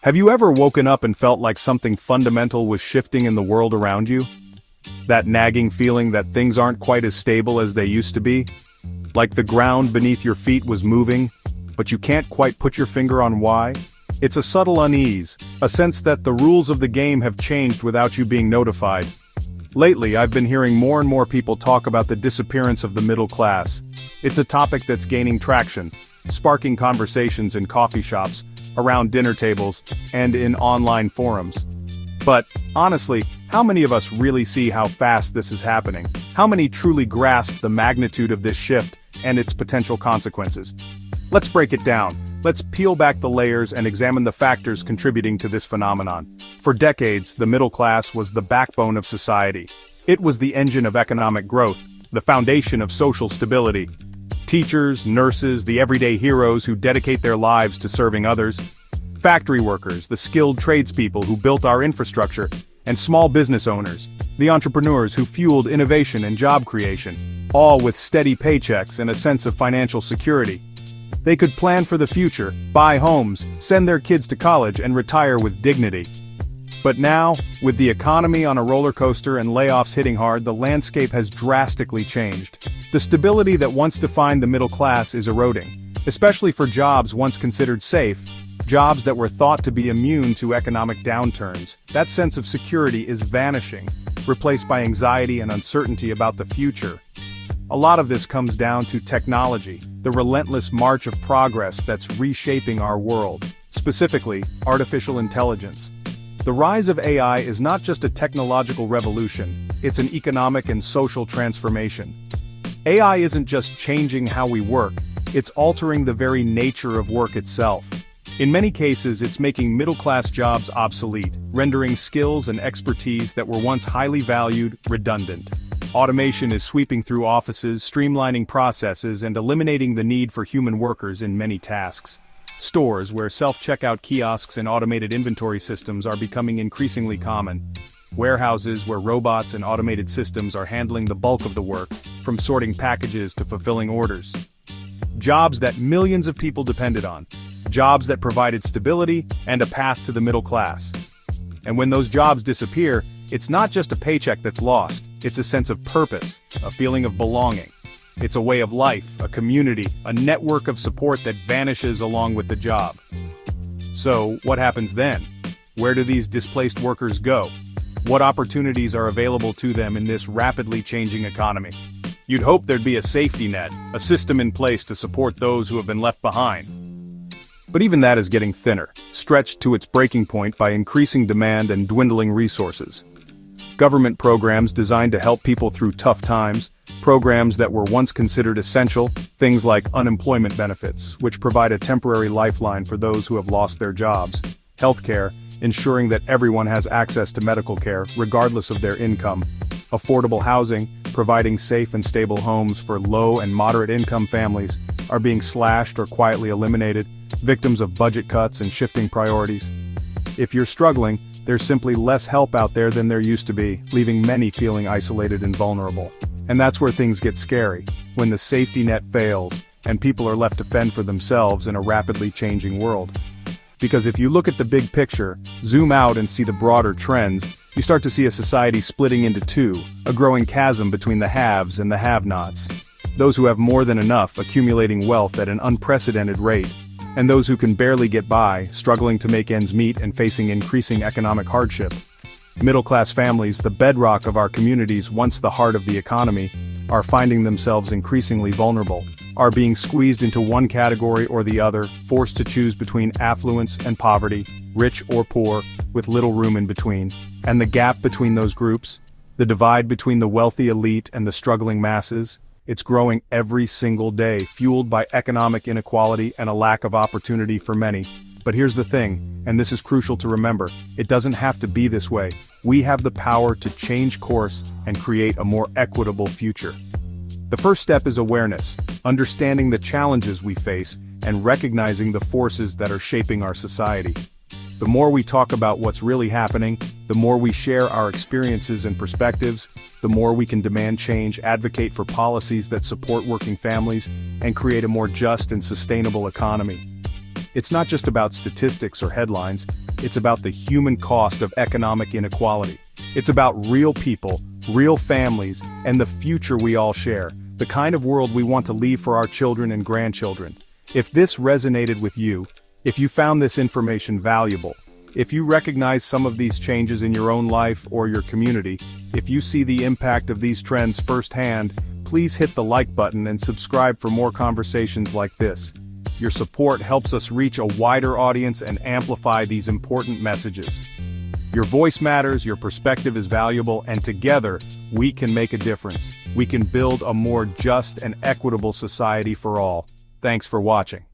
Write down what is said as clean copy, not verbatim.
Have you ever woken up and felt like something fundamental was shifting in the world around you? That nagging feeling that things aren't quite as stable as they used to be? Like the ground beneath your feet was moving, but you can't quite put your finger on why? It's a subtle unease, a sense that the rules of the game have changed without you being notified. Lately, I've been hearing more and more people talk about the disappearance of the middle class. It's a topic that's gaining traction, sparking conversations in coffee shops, around dinner tables, and in online forums. But, honestly, how many of us really see how fast this is happening? How many truly grasp the magnitude of this shift and its potential consequences? Let's break it down. Let's peel back the layers and examine the factors contributing to this phenomenon. For decades, the middle class was the backbone of society. It was the engine of economic growth, the foundation of social stability. Teachers, nurses, the everyday heroes who dedicate their lives to serving others. Factory workers, the skilled tradespeople who built our infrastructure, and small business owners, the entrepreneurs who fueled innovation and job creation, all with steady paychecks and a sense of financial security. They could plan for the future, buy homes, send their kids to college, and retire with dignity. But now, with the economy on a roller coaster and layoffs hitting hard, the landscape has drastically changed. The stability that once defined the middle class is eroding, especially for jobs once considered safe, jobs that were thought to be immune to economic downturns. That sense of security is vanishing, replaced by anxiety and uncertainty about the future. A lot of this comes down to technology, the relentless march of progress that's reshaping our world, specifically, artificial intelligence. The rise of AI is not just a technological revolution, it's an economic and social transformation. AI isn't just changing how we work, it's altering the very nature of work itself. In many cases, it's making middle-class jobs obsolete, rendering skills and expertise that were once highly valued redundant. Automation is sweeping through offices, streamlining processes, and eliminating the need for human workers in many tasks. Stores where self-checkout kiosks and automated inventory systems are becoming increasingly common. Warehouses where robots and automated systems are handling the bulk of the work, from sorting packages to fulfilling orders. Jobs that millions of people depended on. Jobs that provided stability and a path to the middle class. And when those jobs disappear, it's not just a paycheck that's lost, it's a sense of purpose, a feeling of belonging. It's a way of life, a community, a network of support that vanishes along with the job. So, what happens then? Where do these displaced workers go? What opportunities are available to them in this rapidly changing economy? You'd hope there'd be a safety net, a system in place to support those who have been left behind. But even that is getting thinner, stretched to its breaking point by increasing demand and dwindling resources. Government programs designed to help people through tough times, programs that were once considered essential, things like unemployment benefits, which provide a temporary lifeline for those who have lost their jobs, healthcare, ensuring that everyone has access to medical care, regardless of their income, affordable housing, providing safe and stable homes for low and moderate income families, are being slashed or quietly eliminated, victims of budget cuts and shifting priorities. If you're struggling, there's simply less help out there than there used to be, leaving many feeling isolated and vulnerable. And that's where things get scary, when the safety net fails, and people are left to fend for themselves in a rapidly changing world. Because if you look at the big picture, zoom out and see the broader trends, you start to see a society splitting into two, a growing chasm between the haves and the have-nots. Those who have more than enough accumulating wealth at an unprecedented rate, and those who can barely get by, struggling to make ends meet and facing increasing economic hardship. Middle-class families, the bedrock of our communities once the heart of the economy, are finding themselves increasingly vulnerable, are being squeezed into one category or the other, forced to choose between affluence and poverty, rich or poor, with little room in between. And the gap between those groups, the divide between the wealthy elite and the struggling masses, it's growing every single day, fueled by economic inequality and a lack of opportunity for many. But here's the thing, and this is crucial to remember, it doesn't have to be this way. We have the power to change course and create a more equitable future. The first step is awareness, understanding the challenges we face and recognizing the forces that are shaping our society. The more we talk about what's really happening, the more we share our experiences and perspectives, the more we can demand change, advocate for policies that support working families, and create a more just and sustainable economy. It's not just about statistics or headlines, It's about the human cost of economic inequality. It's about real people, real families, and the future we all share, the kind of world we want to leave for our children and grandchildren. If this resonated with you, if you found this information valuable, if you recognize some of these changes in your own life or your community, if you see the impact of these trends firsthand, please hit the like button and subscribe for more conversations like this. Your support helps us reach a wider audience and amplify these important messages. Your voice matters, your perspective is valuable, and together, we can make a difference. We can build a more just and equitable society for all. Thanks for watching.